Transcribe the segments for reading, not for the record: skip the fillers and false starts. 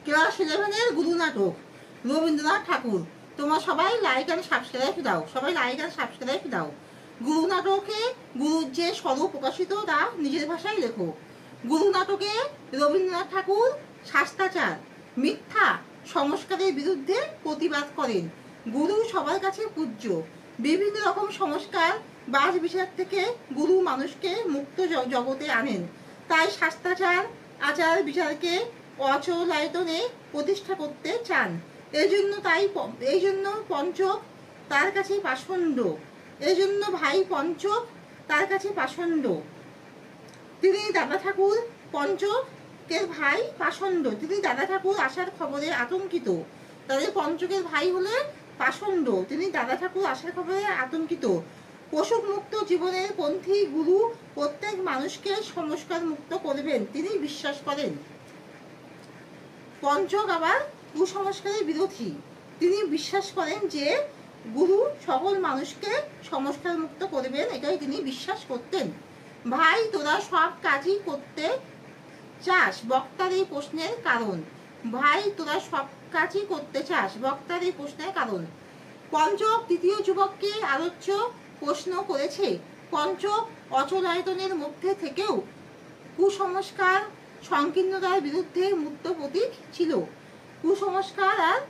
Class 11-এর গুরু নাটক রবীন্দ্রনাথ ঠাকুর। তোমরা সবাই লাইক অ্যান্ড সাবস্ক্রাইব দাও, সবাই লাইক অ্যান্ড সাবস্ক্রাইব দাও। গুরু নাটকে গুরুর যে স্বরূপ প্রকাশিত তা নিজের ভাষায় লেখো। গুরু নাটকে রবীন্দ্রনাথ ঠাকুর শাস্ত্রাচার, মিথ্যা সংস্কারের বিরুদ্ধে প্রতিবাদ করেন। গুরু সবার কাছে পূজ্য। বিভিন্ন রকম সংস্কার বাস বিচার থেকে গুরু মানুষকে মুক্ত জগতে আনেন। তাই শাস্ত্রাচার আচার বিচারকে অচলায়তনে প্রতিষ্ঠা করতে চান। এই জন্য পঞ্চক তার কাছে পাষণ্ড। এই জন্য ভাই পঞ্চক তার কাছে পাষণ্ড। তিনি দাদা ঠাকুর পঞ্চকের ভাই পাষণ্ড। তিনি দাদা ঠাকুর আসার খবরে আতঙ্কিত। তাদের পঞ্চকের ভাই হলে পাষণ্ড, তিনি দাদা ঠাকুর আসার খবরে আতঙ্কিত। পশুক মুক্ত জীবনের পন্থী গুরু প্রত্যেক মানুষকে সংস্কার মুক্ত করবেন তিনি বিশ্বাস করেন। পঞ্চক আবার কুসংস্কারের বিরোধী। তিনি বিশ্বাস করেন যে গুরু সকল মানুষকে সংস্কার মুক্ত করবেন, এটাই তিনি বিশ্বাস করতেন। ভাই তোরা সব কাজই করতে চাস, বক্তার এই প্রশ্নের কারণ। ভাই তোরা সব কাজই করতে চাস, বক্তার এই প্রশ্নের কারণ। পঞ্চক তৃতীয় যুবককে আলোচ্য প্রশ্ন করেছে। পঞ্চক অচলায়তনের মধ্যে থেকেও কুসংস্কার সংকীর্ণতার বিরুদ্ধে মুক্ত প্রতীক ছিল। কুসংস্কার আর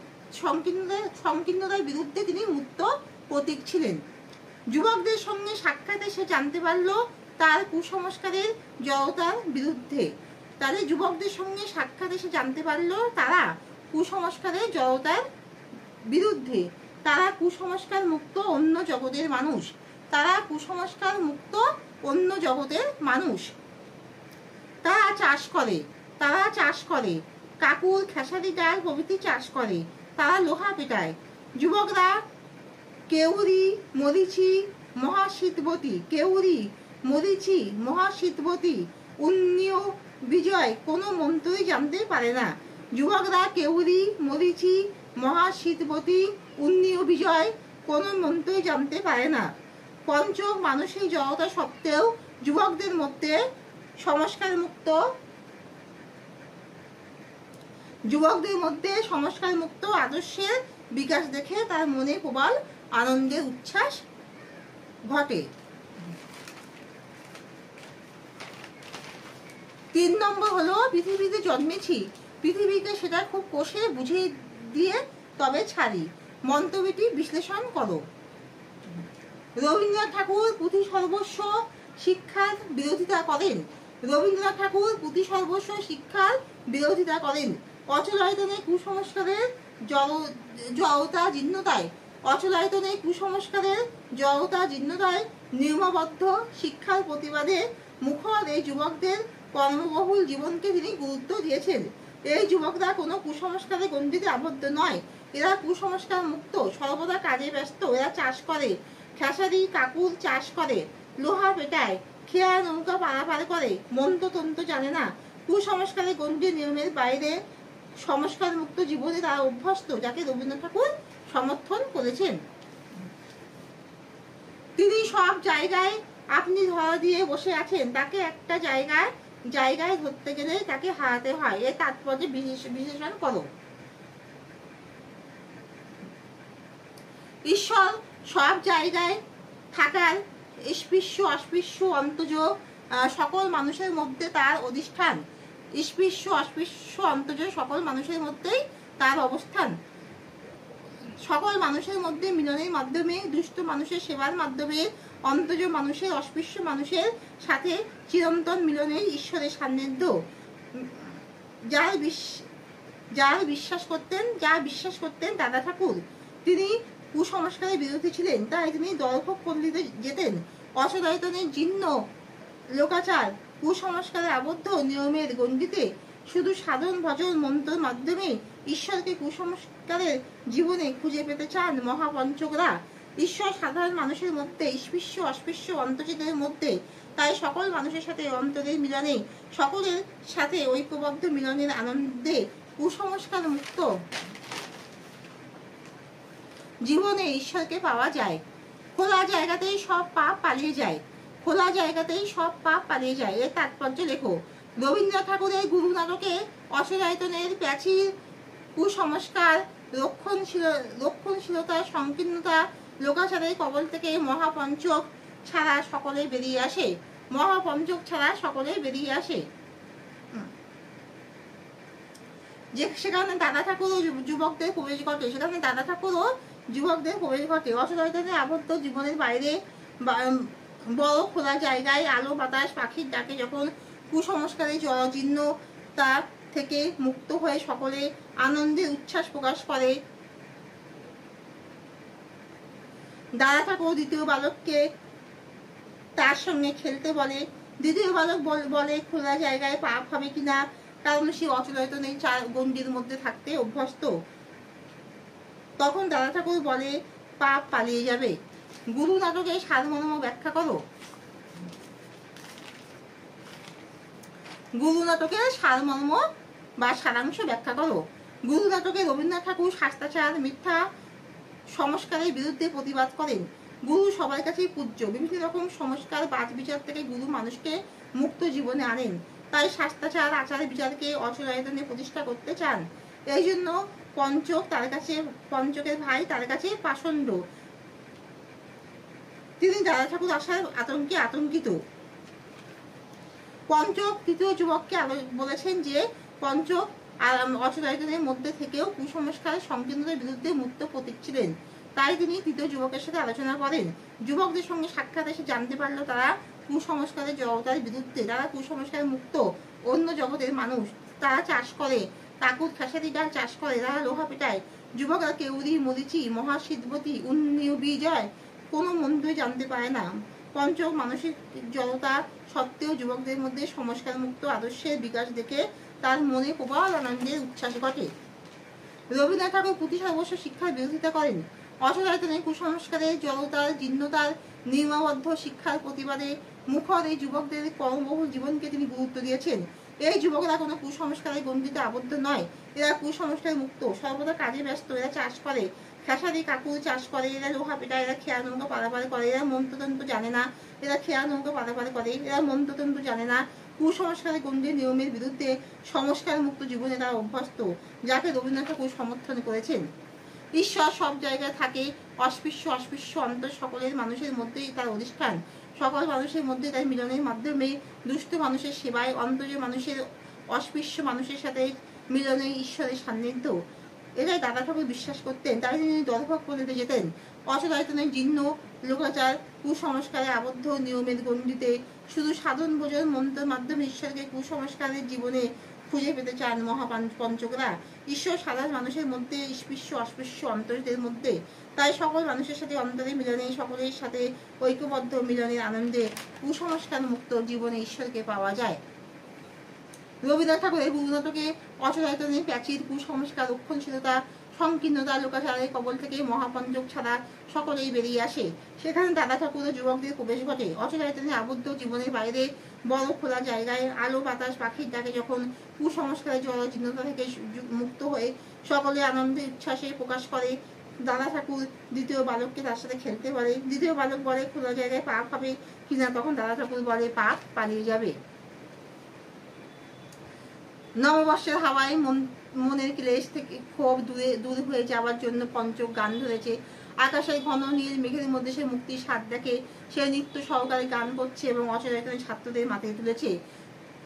সংকীর্ণতার বিরুদ্ধে তিনি মুক্ত প্রতীক ছিলেন। যুবকদের সঙ্গে সাক্ষাতে সে জানতে পারল তার কুসংস্কারের জড়তার বিরুদ্ধে। তাদের যুবকদের সঙ্গে সাক্ষাৎ এসে জানতে পারলো তারা কুসংস্কারের জড়তার বিরুদ্ধে। তারা কুসংস্কার মুক্ত অন্য জগতের মানুষ। তারা কুসংস্কার মুক্ত অন্য জগতের মানুষ। তারা চাষ করে কাকুর, খেসারি ডাল প্রভৃতি চাষ করে। তারা লোহা পেটায়। যুবকরা কেউরি, মরিচি, মহাশীতবতী, উন্নীয় বিজয় কোনো মন্ত্রই জানতে পারে না। যুবকরা কেউরি, মরিচি, মহাশীতবতী, উন্নীয় বিজয় কোনো মন্ত্রই জানতে পারে না। পঞ্চক মানসিক জড়তা সত্ত্বেও যুবকদের মধ্যে সংস্কার মুক্ত আদর্শের বিকাশ দেখে তার মনে প্রবল আনন্দের উচ্ছ্বাস ঘটে। 3 নম্বর হলো পৃথিবীতে জন্মেছি, পৃথিবীকে সেটা খুব কষে বুঝিয়ে দিয়ে তবে ছাড়ি। মন্তব্যটি বিশ্লেষণ করো। রবীন্দ্রনাথ ঠাকুর পুঁথি সর্বস্ব শিক্ষার বিরোধিতা করেন। রবীন্দ্রনাথ ঠাকুর পুঁথি সর্বস্ব শিক্ষার বিরোধিতা করেন। অচলায়তনে কুসংস্কারের জড়তা জীর্ণতায় নিয়মবদ্ধ শিক্ষার প্রতিবাদে মুখর এই যুবকদের কর্মবহুল জীবনকে তিনি গুরুত্ব দিয়েছেন। এই যুবকরা কোনো কুসংস্কারের গণ্ডিতে আবদ্ধ নয়। এরা কুসংস্কার মুক্ত, সর্বদা কাজে ব্যস্ত। এরা চাষ করে, খেসারি কাকুর চাষ করে, লোহা পেটায়, খেয়া নৌকা পারাপার করে, মন্ত্রতন্ত্র জানে না। কুসংস্কারের গণ্ডির নিয়মের বাইরে সংস্কার মুক্ত জীবনে তারা অভ্যস্ত, যাকে রবীন্দ্রনাথ ঠাকুর সমর্থন করেছেন। তিনি সব জায়গায় আপনি ধরা দিয়ে বসে আছেন, তাকে একটা জায়গায় ধরতে গেলে তাকে হারাতে হয়। এর তাৎপর্য বিশ্লেষণ করো। ঈশ্বর সব জায়গায় থাকার স্পৃশ্য অস্পৃশ্য অন্তজ সকল মানুষের মধ্যে তার অধিষ্ঠান। স্পৃশ্য অস্পৃশ্য অন্তজ সকল মানুষের মধ্যেই তার অবস্থান। সকল মানুষের মধ্যে মিলনের মাধ্যমে, দুষ্ট মানুষের সেবার মাধ্যমে, অন্তজ মানুষের অস্পৃশ্য মানুষের সাথে চিরন্তন মিলনের ঈশ্বরের সান্নিধ্য। যা বিশ্বাস করতেন দাদা ঠাকুর। তিনি কুসংস্কারের বিরোধী ছিলেন, তাই তিনি দর্ভক পল্লীতে যেতেন। অচলায়তনের জীর্ণ লোকাচার, কুসংস্কারে আবদ্ধ নিয়মের গণ্ডিতে শুধু সাধন ভজন মন্ত্রের মাধ্যমে ঈশ্বরকে কুসংস্কারের জীবনে খুঁজে পেতে চান মহাপঞ্চকরা। ঈশ্বর সাধারণ মানুষের মধ্যে, স্পৃশ্য অস্পৃশ্য অন্তর্চিতের মধ্যে। তাই সকল মানুষের সাথে অন্তরের মিলনে, সকলের সাথে ঐক্যবদ্ধ মিলনের আনন্দে কুসংস্কার মুক্ত জীবনে ঈশ্বরকে পাওয়া যায়। খোলা জায়গাতেই সব পাপ পালিয়ে যায়। এর তাৎপর্য লেখো। রবীন্দ্রনাথ ঠাকুরের গুরু নাটকে অচলায়তনের প্রাচীর কুসংস্কার, রক্ষণশীলতা, সংকীর্ণতা, লোকাচারের কবল থেকে মহাপঞ্চক ছাড়া সকলে বেরিয়ে আসে। মহাপঞ্চক ছাড়া সকলে বেরিয়ে আসে। যে সেখানে দাদা ঠাকুর ও যুবকদের প্রবেশ ঘটে, সেখানে দাদা ঠাকুর ও যুবকদের প্রবেশ ঘটে। অচলায়তনে আবদ্ধ জীবনের বাইরে বড় খোলা জায়গায় আলো বাতাস পাখির ডাকে যখন কুসংস্কারের জরাজীর্ণতা থেকে মুক্ত হয়ে সকলে আনন্দের উচ্ছ্বাস প্রকাশ করে, দাদা ঠাকুর দ্বিতীয় বালককে তার সঙ্গে খেলতে বলে। দ্বিতীয় বালক বলে খোলা জায়গায় পাপ হবে কিনা, কারণ সে অচলায়তনের চার গণ্ডির মধ্যে থাকতে অভ্যস্ত। তখন দাদা ঠাকুর বলে পাপ পালিয়ে যাবে। গুরু নাটকের সারমর্ম ব্যাখ্যা করো। গুরু নাটকের সারমর্ম বা সারাংশ ব্যাখ্যা করো। গুরু নাটকে রবীন্দ্রনাথ ঠাকুর শাস্ত্রাচার, মিথ্যা সংস্কারের বিরুদ্ধে প্রতিবাদ করেন। গুরু সবার কাছেই পূজ্য। বিভিন্ন রকম সংস্কার বাদ বিচার থেকে গুরু মানুষকে মুক্ত জীবনে আনেন। তাই শাস্ত্রাচার আচার বিচারকে অচলায়তনে প্রতিষ্ঠা করতে চান। এই জন্য পঞ্চকের ভাই তার কাছে পাষণ্ড। তিনি দাদা ঠাকুর আসার আতঙ্কে আতঙ্কিত। পঞ্চক তৃতীয় যুবককে বলেছেন যে পঞ্চক অচলায়তনের মধ্যে থেকেও কুসংস্কার সংকীর্ণতার বিরুদ্ধে মুক্ত প্রতীক ছিলেন। তাই তিনি তৃতীয় যুবকের সাথে আলোচনা করেন। যুবকদের সঙ্গে সাক্ষাৎ এসে জানতে পারলো তারা কুসংস্কারের জড়তার বিরুদ্ধে, তারা কুসংস্কার মুক্ত অন্য জগতের মানুষ। তারা চাষ করে, কাকুর খেসারি ডাল চাষ করে, তারা লোহা পেটায়। যুবকরা কেউরি, মরিচি, মহাসিদ্ধবতী, উন্নীয় বিজয় কোনো মন্ত্রই জানতে পারে না। পঞ্চক মানসিক জড়তা সত্ত্বেও যুবকদের মধ্যে সংস্কার মুক্ত আদর্শের বিকাশ দেখে তার মনে প্রবল আনন্দের উচ্ছ্বাস ঘটে। রবীন্দ্রনাথ ঠাকুর পুঁথি সর্বস্ব শিক্ষার বিরোধিতা করেন। অচলায়তনে কুসংস্কারের জড়তার, জীর্ণতার, নিয়মাবদ্ধ শিক্ষার প্রতিবাদে মুখর এই যুবকদের কর্মবহুল জীবনকে তিনি গুরুত্ব দিয়েছেন। এই যুবকরা কোনো কুসংস্কারের গণ্ডিতে আবদ্ধ নয়, এরা কুসংস্কার মুক্ত, সর্বদা কাজে ব্যস্ত। এরা চাষ করে, খেসারি কাকুর চাষ করে, এরা লোহা পেটায়, এরা খেয়া নৌকা পারাপার করে, এরা মন্ত্রতন্ত্র জানে না, এরা খেয়া নৌকা পারাপার করে, এরা মন্ত্রতন্ত্র জানে না। কুসংস্কারের গণ্ডির নিয়মের বিরুদ্ধে সংস্কার মুক্ত জীবনে তারা অভ্যস্ত, যাকে রবীন্দ্রনাথ ঠাকুর সমর্থন করেছেন। ঈশ্বর সব জায়গায় থাকে, অস্পৃশ্য অন্তর সকলের মানুষের মধ্যেই তার অধিষ্ঠান। সকল মানুষের মধ্যে তার মিলনের মাধ্যমে দুষ্ট মানুষের সেবায়, অন্তর্য মানুষের অস্পৃশ্য মানুষের সাথে মিলনে ঈশ্বরের সান্নিধ্য। এটাই দাদা ঠাকুর বিশ্বাস করতেন। তাই তিনি দলভগ করে যেতেন। অচলায়তনের জীর্ণ লোকাচার, কুসংস্কারে আবদ্ধ নিয়মের গণ্ডিতে শুধু সাধন ভোজন মন্ত্রের মাধ্যমে ঈশ্বরকে কুসংস্কারের জীবনে খুঁজে পেতে চান মহাপঞ্চকরা। ঈশ্বর সাধারণ মানুষের মধ্যে, অস্পৃশ্য অন্তরদের মধ্যে। তাই সকল মানুষের সাথে অন্তরে মিলনে, সকলের সাথে ঐক্যবদ্ধ মিলনের আনন্দে কুসংস্কার মুক্ত জীবনে ঈশ্বরকে পাওয়া যায়। রবীন্দ্রনাথ ঠাকুরের গুরু নাটকে অচলায়তনের প্রাচীর, কুসংস্কার, রক্ষণশীলতা, সংকীর্ণতা, লোকাচারের কবল থেকে মহাপঞ্চক ছাড়া সকলেই বেরিয়ে আসে। সেখানে দাদা ঠাকুর ও যুবকদের প্রবেশ ঘটে। অচলায়তনে আবদ্ধ জীবনের বাইরে বড় খোলা জায়গায় আলো বাতাস পাখির ডাকে যখন কুসংস্কারের জরাজীর্ণতা থেকে মুক্ত হয়ে সকলে আনন্দে উচ্ছ্বাসে প্রকাশ করে, দাদা ঠাকুর দ্বিতীয় বালককে তার সাথে খেলতে বলে। দ্বিতীয় বালক বলে খোলা জায়গায় পাপ হবে কিনা, তখন দাদা ঠাকুর বলে পাপ পালিয়ে যাবে। নববর্ষের হাওয়ায় মনের ক্লেশ থেকে ক্ষোভ দূর হয়ে যাওয়ার জন্য পঞ্চক গান ধরেছে। আকাশের ঘন নীল মেঘের মধ্যে সে মুক্তির স্বাদ দেখে, সে নৃত্য সহকারে গান করছে এবং অচলায়তনের ছাত্রদের মাথায় তুলেছে।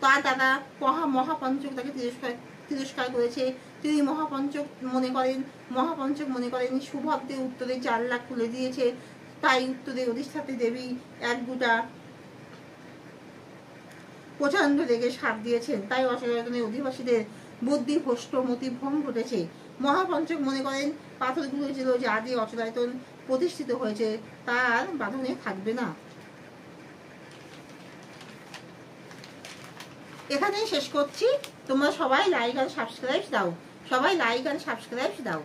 তার দাদা মহাপঞ্চক তাকে তিরস্কার করেছে। তিনি মহাপঞ্চক মনে করেন সুভদ্রের উত্তরে 4 লাখ খুলে দিয়েছে। তাই উত্তরে অধিষ্ঠাত্রী দেবী এক গুটা প্রচন্ড রেগে সাপ দিয়েছেন। তাই অচলায়তনের অধিবাসীদের বুদ্ধি ভ্রষ্ট, মতিভ্রম ঘটেছে। মহাপঞ্চক মনে করেন পাথরগুলো ছিল যা দিয়ে অচলায়তন প্রতিষ্ঠিত হয়েছে তার বাঁধনে থাকবে না। এখানেই শেষ করছি। তোমরা সবাই লাইক আর সাবস্ক্রাইব দাও।